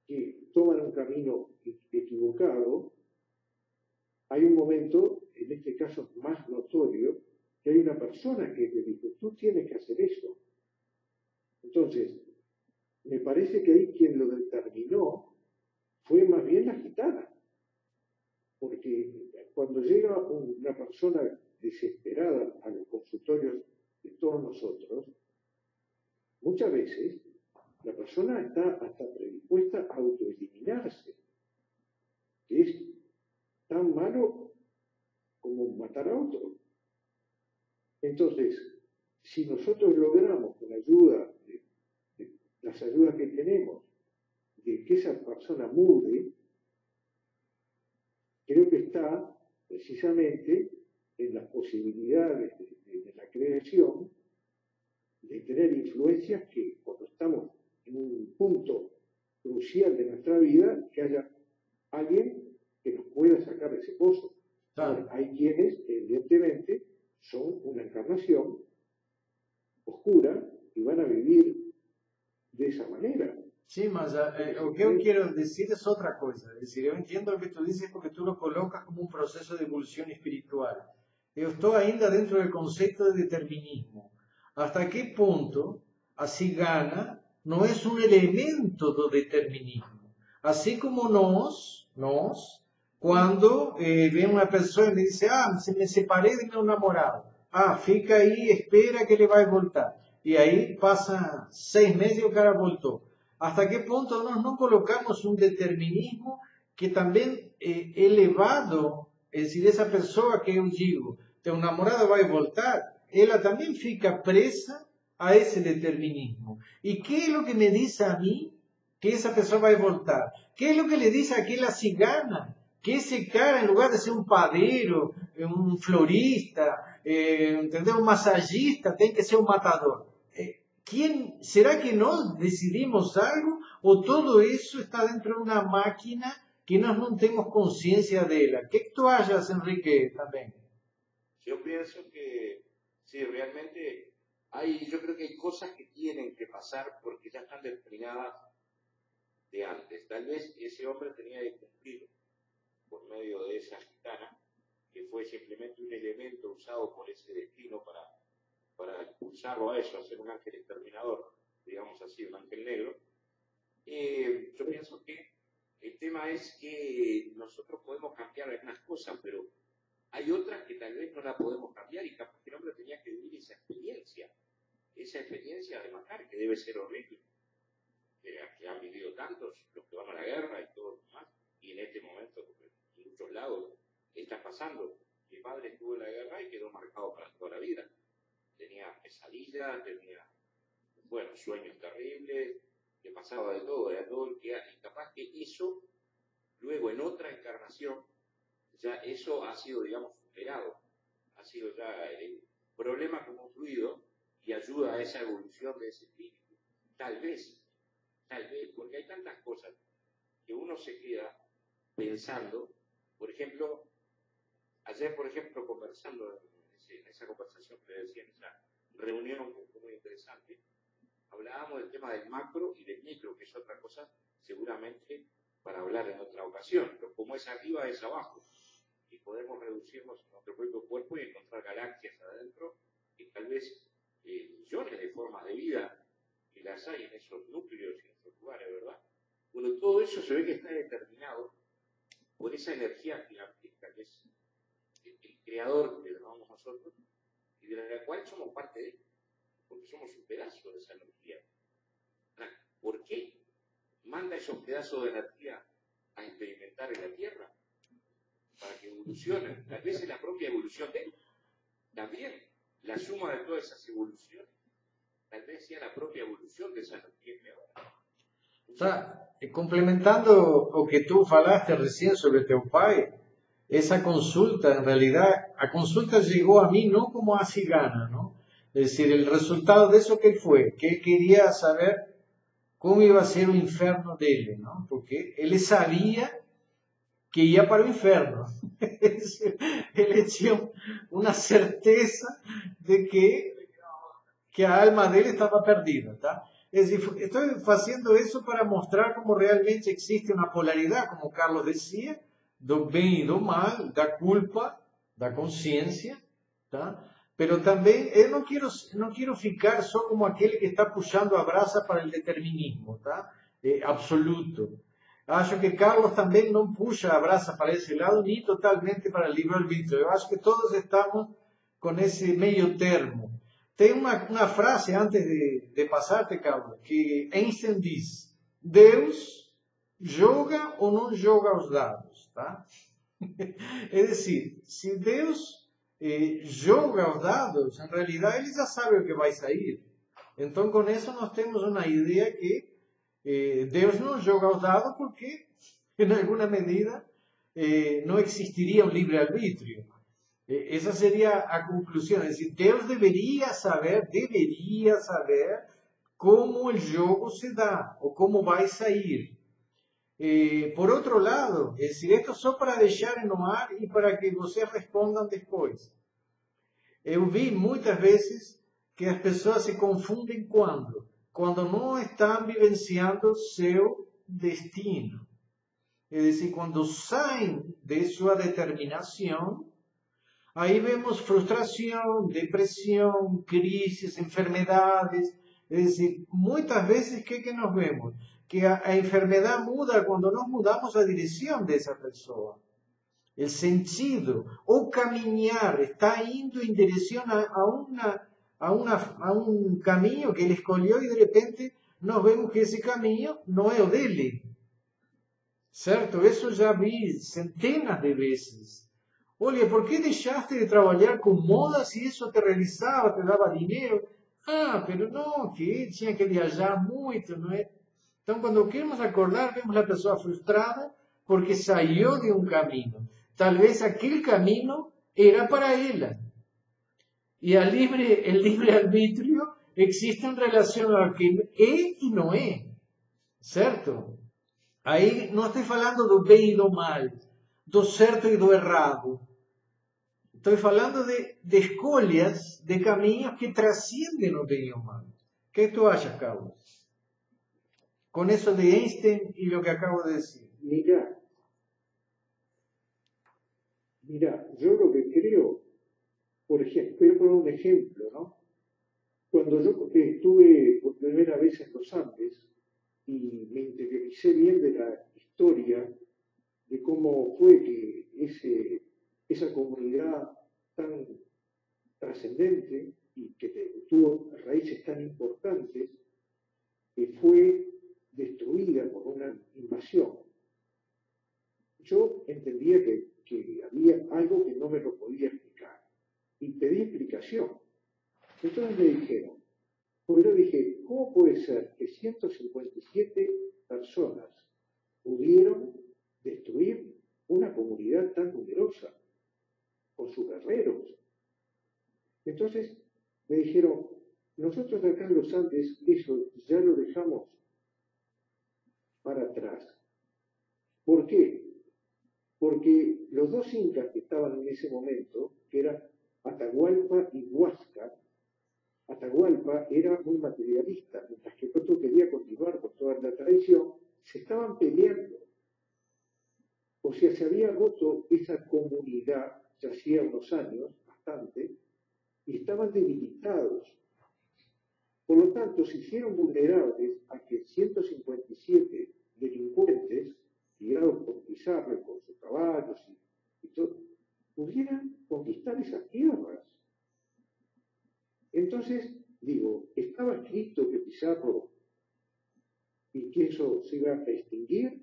que toman un camino equivocado, hay un momento, en este caso más notorio, que hay una persona que te dice, tú tienes que hacer eso. Entonces, me parece que ahí quien lo determinó fue más bien la gitana. Porque cuando llega una persona desesperada a los consultorios de todos nosotros, muchas veces la persona está hasta predispuesta a autoeliminarse, que es tan malo como matar a otro. Entonces, si nosotros logramos con la ayuda de las ayudas que tenemos, de que esa persona mude, creo que está precisamente en las posibilidades de la creación de tener influencias que cuando estamos en un punto crucial de nuestra vida, que haya alguien que nos pueda sacar de ese pozo. Ahora, hay quienes, evidentemente, son una encarnación oscura y van a vivir de esa manera. Sí, mas o que eu quero dizer é outra coisa. É decir, eu entendo o que tu dizes porque tu lo colocas como um processo de evolução espiritual. Eu estou ainda dentro do conceito de determinismo. Hasta que ponto a cigana não é um elemento do determinismo? Assim como nós, quando vem uma pessoa e me diz, me separei de meu namorado. Fica aí, espera que ele vai voltar. E aí passa 6 meses e o cara voltou. Hasta que ponto nós não colocamos um determinismo que também é elevado, é decir, essa pessoa que eu digo, teu namorado vai voltar, ela também fica presa a esse determinismo. E que é o que me diz a mim que essa pessoa vai voltar? Que é o que lhe diz aquela cigana? Que esse cara, em lugar de ser um padeiro, um florista, entendeu? Um massagista, tem que ser um matador. ¿Será que nós decidimos algo ou todo isso está dentro de uma máquina que nós não temos consciência dela? O que tu achas, Enrique, também? Yo pienso que sí, realmente yo creo que hay cosas que tienen que pasar porque ya están determinadas de antes. Tal vez ese hombre tenía que cumplir por medio de esa gitana, que fue simplemente un elemento usado por ese destino para impulsarlo a eso, a ser un ángel exterminador, digamos así, un ángel negro. Yo pienso que el tema es que nosotros podemos cambiar algunas cosas, pero hay otras que tal vez no la podemos cambiar y capaz que el hombre tenía que vivir esa experiencia de matar, que debe ser horrible, que han vivido tantos, los que van a la guerra y todo lo demás, y en este momento, porque en muchos lados está pasando. Mi padre estuvo en la guerra y quedó marcado para toda la vida. Tenía pesadillas, tenía, sueños terribles, que pasaba de todo, era todo el que y capaz que eso, luego en otra encarnación, ya eso ha sido, digamos, superado, ha sido ya el problema como fluido y ayuda a esa evolución de ese espíritu. Tal vez, porque hay tantas cosas que uno se queda pensando, por ejemplo, ayer, conversando en esa conversación que decía, en esa reunión que fue muy interesante, hablábamos del tema del macro y del micro, que es otra cosa seguramente para hablar en otra ocasión, pero como es arriba es abajo, y podemos reducirnos a nuestro propio cuerpo y encontrar galaxias adentro, y tal vez millones de formas de vida que las hay en esos núcleos y en esos lugares, ¿verdad? Bueno, todo eso se ve que está determinado por esa energía gigantesca que es el creador que llamamos nosotros, y de la cual somos parte de él, porque somos un pedazo de esa energía. ¿Por qué manda esos pedazos de energía a experimentar en la Tierra? Para que evolucionen. Tal vez es la propia evolución de él. También la suma de todas esas evoluciones, tal vez sea la propia evolución de esa energía creadora. Complementando o que tu falaste recién sobre teu pai, esa consulta, en realidad, la consulta llegó a mí no como a cigana, ¿no? Es decir, el resultado de eso que fue, que él quería saber cómo iba a ser el infierno de él, ¿no? Porque él sabía que iba para el infierno. Él tenía una certeza de que a alma de él estaba perdida, ¿tá? Es decir, estoy haciendo eso para mostrar cómo realmente existe una polaridad, como Carlos decía, do bem y do mal, da culpa, da consciência, tá? Pero también eu não quero ficar só como aquele que está puxando a brasa para o determinismo, tá? Absoluto. Acho que Carlos também não puxa a brasa para esse lado, nem totalmente para o livre-arbítrio. Eu acho que todos estamos com esse meio termo. Tem uma frase, antes de passar-te, Carlos, que Einstein diz: Deus joga ou não joga os dados, tá? É decir, se Deus joga os dados, em realidade ele já sabe o que vai sair. Então, com isso, nós temos uma ideia que Deus não joga os dados porque, em alguma medida, não existiria um livre-arbítrio. Esa sería a conclusión. Es decir, Dios debería saber cómo el juego se da o cómo va a salir. Por otro lado, es decir, esto solo para dejar no ar y para que ustedes respondan después. Eu vi muchas veces que las personas se confunden cuando no están vivenciando su destino. Es decir, cuando salen de su determinación, ahí vemos frustración, depresión, crisis, enfermedades. Es decir, muchas veces, ¿qué nos vemos? Que a enfermedad muda cuando nos mudamos a dirección de esa persona. El sentido, o caminar, está yendo en dirección a un camino que él escogió y de repente nos vemos que ese camino no es el de él. ¿Cierto? Eso ya vi centenas de veces. Oye, ¿por qué dejaste de trabajar con moda si eso te realizaba, te daba dinero? Ah, pero no, que él tenía que viajar mucho, ¿no es? Entonces, cuando queremos acordar, vemos a la persona frustrada porque salió de un camino. Tal vez aquel camino era para ella. Y el libre arbitrio existe en relación a lo que es y no es. ¿Cierto? Aí não estou falando do bem e do mal, do certo e do errado. Estou falando de escolhas, de caminhos que transcendem o bem e o mal. O que tu achas, Carlos? Com isso de Einstein e o que acabo de dizer. Mira, yo lo que creo, por ejemplo, voy a poner un ejemplo, ¿no? Cuando yo estuve por primera vez en los Andes y me interioricé bien de la historia, de cómo fue que esa comunidad tan trascendente y que tuvo raíces tan importantes, que fue destruida por una invasión. Yo entendía que había algo que no me lo podía explicar y pedí explicación. Entonces me dijeron, porque yo dije, ¿cómo puede ser que 157 personas pudieron destruir una comunidad tan numerosa con sus guerreros? Entonces me dijeron, nosotros acá en los Andes eso ya lo dejamos para atrás. ¿Por qué? Porque los dos incas que estaban en ese momento, que eran Atahualpa y Huáscar, Atahualpa era muy materialista, mientras que el otro quería continuar con toda la tradición, se estaban peleando. O sea, se había roto esa comunidad ya hacía unos años, bastante, y estaban debilitados. Por lo tanto, se hicieron vulnerables a que 157 delincuentes, guiados por Pizarro, con sus caballos y todo, pudieran conquistar esas tierras. Entonces, digo, ¿estaba escrito que Pizarro y que eso se iba a extinguir?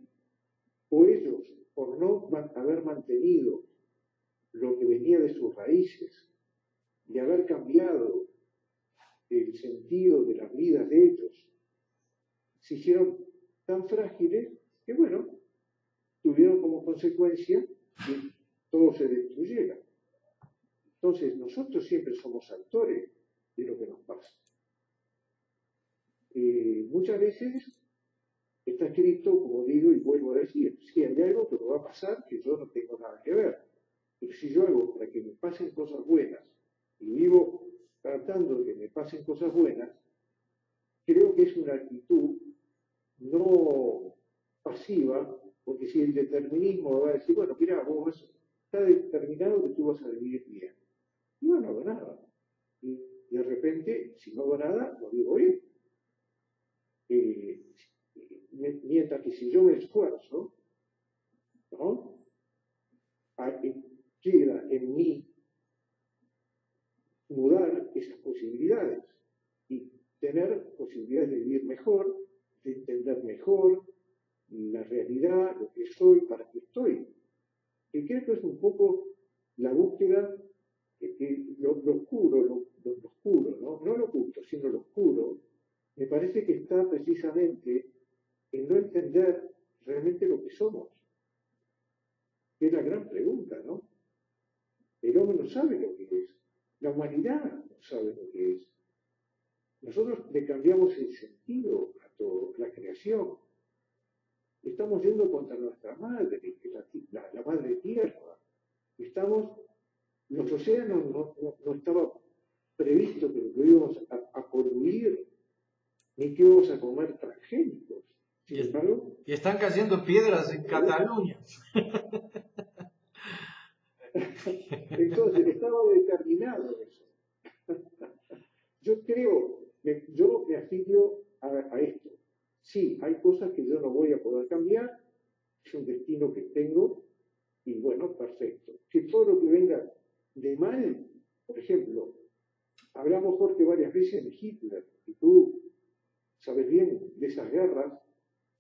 ¿O ellos, por no haber mantenido lo que venía de sus raíces y haber cambiado el sentido de las vidas de ellos, se hicieron tan frágiles que, bueno, tuvieron como consecuencia que todo se destruyera. Entonces, nosotros siempre somos actores de lo que nos pasa. Muchas veces está escrito, como digo y vuelvo a decir, si hay algo que me va a pasar que yo no tengo nada que ver. Pero si yo hago para que me pasen cosas buenas y vivo tratando de que me pasen cosas buenas, creo que es una actitud no pasiva, porque si el determinismo va a decir, bueno, mira, está determinado que tú vas a vivir bien. Y no hago nada. Y de repente, si no hago nada, lo vivo bien. Mientras que si yo me esfuerzo, ¿no? Queda en mí mudar esas posibilidades y tener posibilidades de vivir mejor, de entender mejor la realidad, lo que soy, para qué estoy. Y creo que es un poco la búsqueda, lo oscuro, lo oscuro, ¿no? No lo oculto, sino lo oscuro, me parece que está precisamente en no entender realmente lo que somos. Es la gran pregunta, ¿no? El hombre no sabe lo que es. La humanidad no sabe lo que es. Nosotros le cambiamos el sentido a todo, la creación. Estamos yendo contra nuestra madre, que es la madre tierra. Los océanos no estaba previsto que lo íbamos a poluir, ni que íbamos a comer transgénicos. Sin embargo, y están cayendo piedras en Cataluña. Entonces, estaba determinado eso. Yo me afilio a esto. Sí, hay cosas que yo no voy a poder cambiar, es un destino que tengo, y bueno, perfecto. Que todo lo que venga de mal, por ejemplo, hablamos, Jorge, varias veces de Hitler, y tú sabes bien de esas guerras,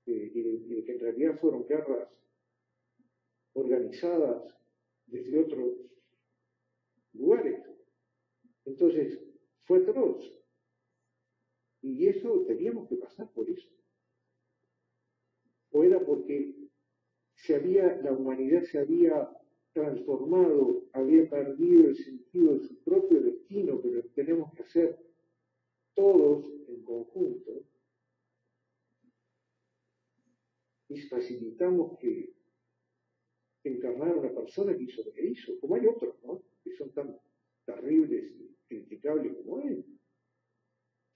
y de que en realidad fueron guerras organizadas desde otros lugares. Entonces, fue atroz. Y eso, teníamos que pasar por eso. O era porque la humanidad se había transformado, había perdido el sentido de su propio destino, pero tenemos que hacer todos en conjunto, y facilitamos que encarnara una persona que hizo lo que hizo, como hay otros, ¿no? Que son tan terribles y criticables como él.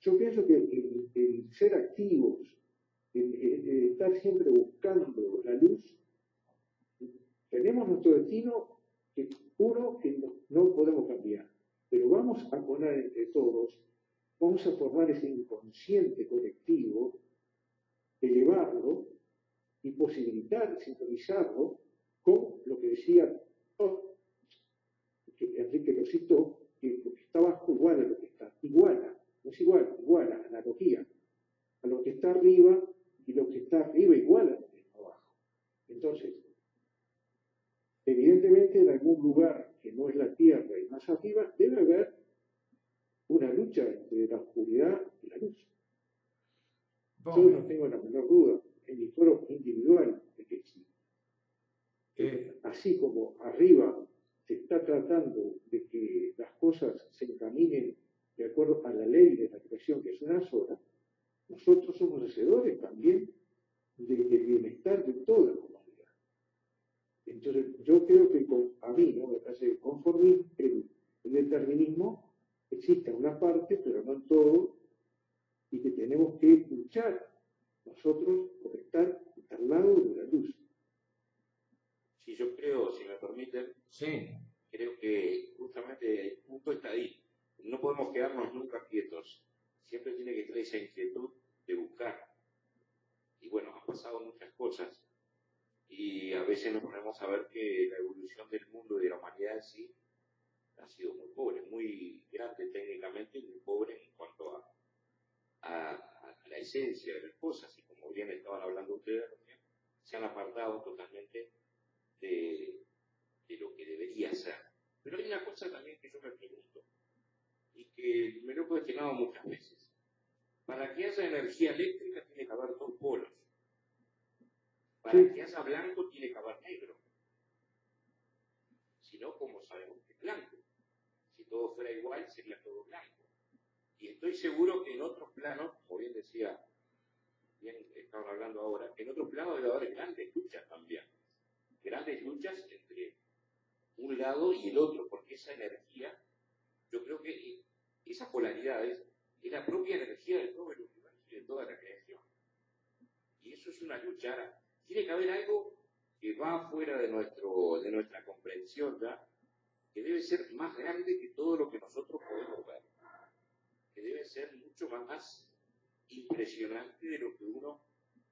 Yo pienso que el ser activos, el estar siempre buscando la luz, tenemos nuestro destino que no podemos cambiar, pero vamos a poner entre todos, vamos a formar ese inconsciente colectivo, elevarlo y posibilitar, sintonizarlo con lo que decía que Enrique lo citó, que lo que está abajo iguala a lo que está, no es iguala, analogía, a lo que está arriba, y lo que está arriba iguala a lo que está abajo. Entonces, evidentemente en algún lugar que no es la Tierra y más arriba, debe haber una lucha entre la oscuridad y la luz. Yo no tengo la menor duda, en mi foro individual, de que sí. Así como arriba se está tratando de que las cosas se encaminen de acuerdo a la ley de la creación, que es una sola, nosotros somos hacedores también del bienestar de toda la humanidad. Entonces, yo creo que a mí, ¿no? Me parece conformismo, el determinismo existe en una parte, pero no en todo, y que tenemos que luchar nosotros por estar al lado de la luz. Sí, yo creo, si me permiten, sí. Creo que justamente el punto está ahí. No podemos quedarnos nunca quietos. Siempre tiene que tener esa inquietud de buscar. Y bueno, han pasado muchas cosas. Y a veces nos ponemos a ver que la evolución del mundo y de la humanidad en sí ha sido muy pobre, muy grande técnicamente y muy pobre en cuanto a la esencia de las cosas. Y como bien estaban hablando ustedes, se han apartado totalmente de lo que debería ser. Pero hay una cosa también que yo me pregunto, y que me lo he cuestionado muchas veces. Para que haya energía eléctrica tiene que haber dos polos. Para que haya blanco tiene que haber negro. Si sino como sabemos que es blanco. Si todo fuera igual, sería todo blanco. Y estoy seguro que en otros planos, como bien decía, bien estaban hablando ahora, en otros planos debe haber grandes luchas también. Grandes luchas entre un lado y el otro, porque esa energía, yo creo que esas polaridades es la propia energía de todo el universo y de toda la creación. Y eso es una lucha. Ahora, tiene que haber algo que va fuera de nuestra comprensión, ¿ya? Que debe ser más grande que todo lo que nosotros podemos ver, que debe ser mucho más impresionante de lo que uno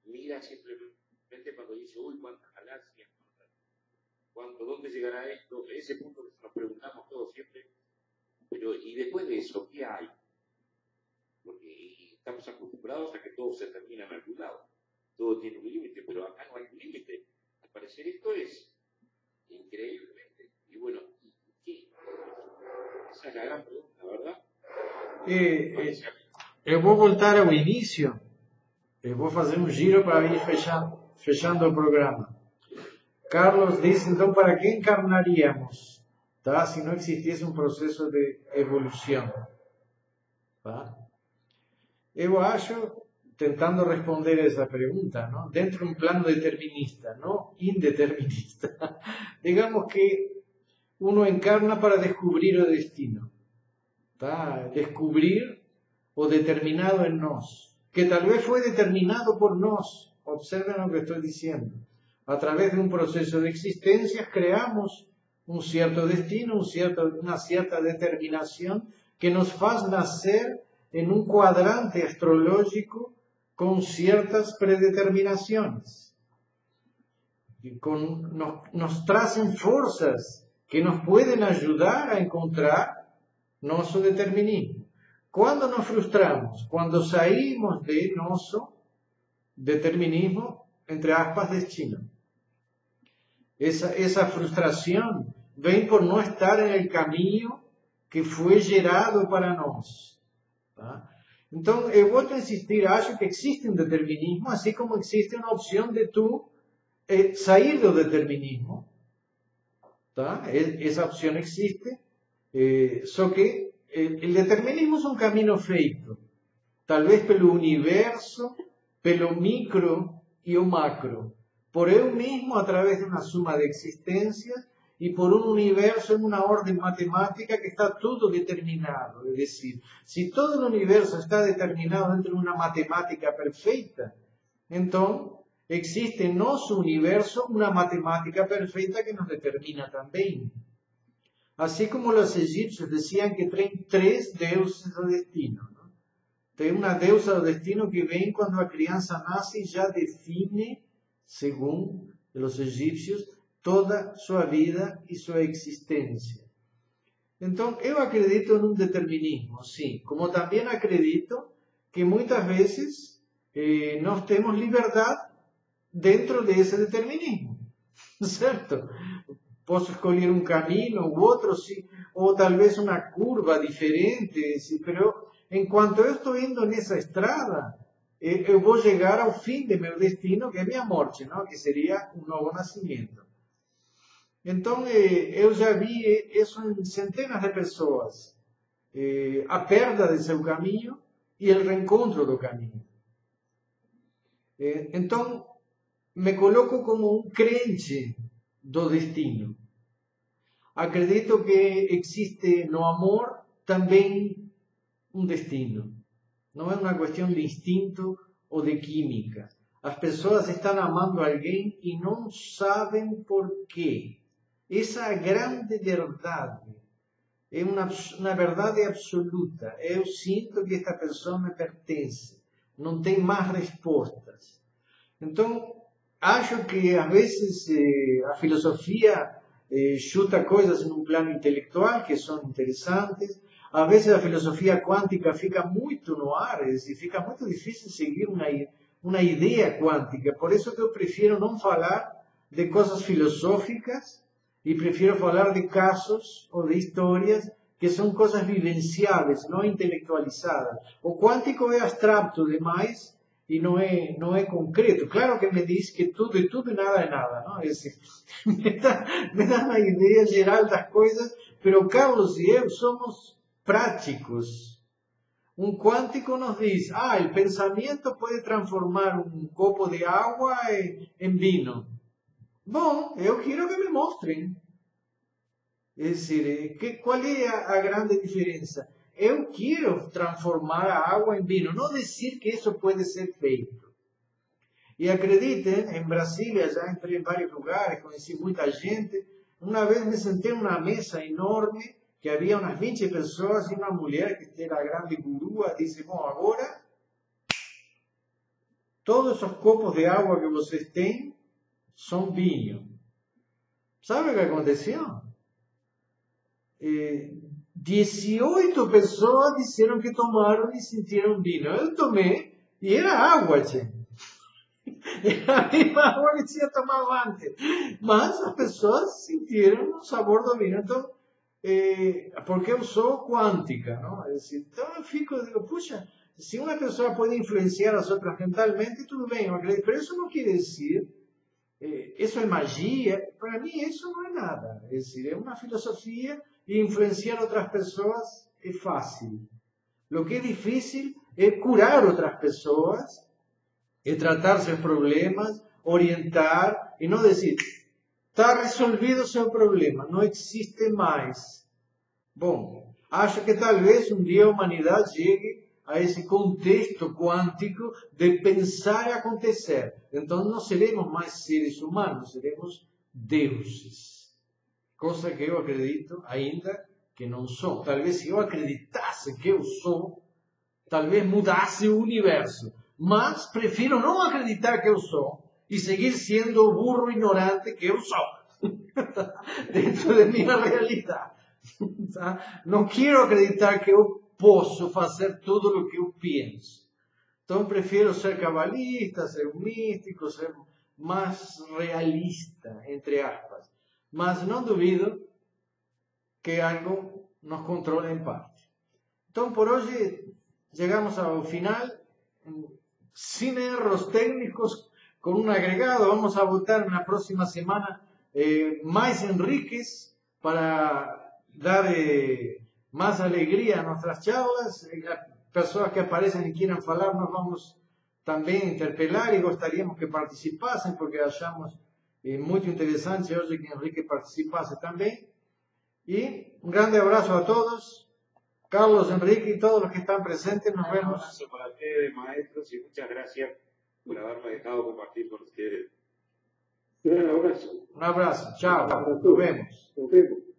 mira simplemente cuando dice, uy, cuántas galaxias, dónde llegará esto, ese punto que nos preguntamos todos siempre, pero ¿y después de eso qué hay? Porque estamos acostumbrados a que todo se termina en algún lado, todo tiene un límite, pero acá no hay un límite. Al parecer esto es increíblemente, y bueno, ¿qué? Esa es la gran pregunta, ¿verdad? Eu vou voltar ao início. Eu vou fazer um giro para ir fechando o programa. Carlos diz, então, para que encarnaríamos? Tá? Se não existisse um processo de evolução. Tá? Eu acho, tentando responder essa pergunta, ¿no? Dentro de um plano determinista, não indeterminista, digamos que uno encarna para descubrir o destino. ¿Tá? Descubrir o determinado en nos, que tal vez fue determinado por nos. Observen lo que estoy diciendo. A través de un proceso de existencias creamos un cierto destino, una cierta determinación que nos hace nacer en un cuadrante astrológico con ciertas predeterminaciones. Y nos tracen fuerzas que nos pueden ayudar a encontrar nuestro determinismo. Cuando nos frustramos, cuando saímos de nuestro determinismo, entre aspas, destino. Esa frustración vem por no estar en el camino que fue gerado para nós. Tá? Então, eu volto a insistir, acho que existe un determinismo, así como existe una opción de tú sair del determinismo. Tá? Esa opción existe, só que el determinismo es un camino feito, tal vez pelo universo, pelo micro y o macro, por eu mismo a través de una suma de existencias y por un universo en una orden matemática que está todo determinado. Es decir, si todo el universo está determinado dentro de una matemática perfecta, entonces existe en nuestro universo una matemática perfecta que nos determina también. Así como los egipcios decían que tienen 3 deuses do destino, ¿no? Tem una deusa do destino que vem cuando la crianza nace y ya define, según los egipcios, toda su vida y su existencia. Entonces, yo acredito en un determinismo, sí, como también acredito que muchas veces no tenemos libertad dentro de ese determinismo, ¿cierto? Puedo escoger un camino u otro, sí, o tal vez una curva diferente, sí, pero en cuanto yo estoy yendo en esa estrada, yo voy a llegar al fin de mi destino, que es mi muerte, ¿no? Que sería un nuevo nacimiento. Entonces, yo ya vi eso en centenas de personas, a perda de su camino y el reencontro del camino. Entonces, me coloco como un crente do destino. Acredito que existe no amor también un destino. No es una cuestión de instinto o de química. Las personas están amando a alguien y no saben por qué. Esa grande verdad es una verdad absoluta. Yo siento que esta persona me pertenece. No tem más respuestas. Entonces, acho que a veces a filosofía chuta cosas en un plano intelectual que son interesantes. A veces la filosofía cuántica fica muito no ar, es decir, fica muito difícil seguir una idea cuántica. Por eso que yo prefiero no hablar de cosas filosóficas y prefiero hablar de casos o de historias que son cosas vivenciables, no intelectualizadas. O cuántico es abstracto demais y no es concreto. Claro que me dice que tudo é tudo e nada é nada, ¿no? Es decir, me da una idea geral das coisas, pero Carlos y eu somos prácticos. Un cuántico nos dice, el pensamiento puede transformar un copo de agua en vino. Bom, eu quero que me mostrem. Es decir, ¿cuál es la gran diferencia? Eu quiero transformar a agua en vino, no decir que eso puede ser feito. Y acrediten, en Brasilia ya entré en varios lugares, conocí mucha gente. Una vez me senté en una mesa enorme, que había unas 20 pessoas, e uma mulher que era a grande gurua, disse, bom, agora, todos esos copos de agua que vocês têm são vinho. Sabe o que aconteceu? 18 pessoas disseram que tomaram e sentiram vinho. Eu tomei e era água, gente. Era a mesma água que tinha tomado antes. Mas as pessoas sentiram o sabor do vinho. Então, porque eu sou quântica, não? É decir, então eu digo, puxa, se uma pessoa pode influenciar as outras mentalmente, tudo bem, eu acredito, mas isso não quer dizer, isso é magia, para mim isso não é nada, é decir, é uma filosofia e influenciar outras pessoas é fácil. O que é difícil é curar outras pessoas, é tratar seus problemas, orientar e não dizer, está resolvido o seu problema, não existe mais. Bom, acho que talvez um dia a humanidade chegue a esse contexto quântico de pensar e acontecer. Então não seremos mais seres humanos, seremos deuses. Coisa que eu acredito ainda que não sou. Talvez se eu acreditasse que eu sou, talvez mudasse o universo. Mas prefiro não acreditar que eu sou e seguir sendo o burro ignorante que eu sou. Dentro de minha realidade. Não quero acreditar que eu posso fazer tudo o que eu penso. Então prefiro ser cabalista, ser místico, ser mais realista, entre aspas. Mas não duvido que algo nos controle em parte. Então por hoje chegamos ao final, sin erros técnicos, con un agregado. Vamos a votar en la próxima semana más Enríquez para dar más alegría a nuestras charlas. Las personas que aparecen y quieran hablar nos vamos también a interpelar y gustaríamos que participasen porque hallamos muy interesante hoy que Enrique participase también. Y un grande abrazo a todos. Carlos, Enrique y todos los que están presentes, nos vemos. Un abrazo para ustedes, maestros, y muchas gracias por haberme dejado compartir con ustedes. Un gran abrazo. Un abrazo, chao, nos vemos. Nos vemos.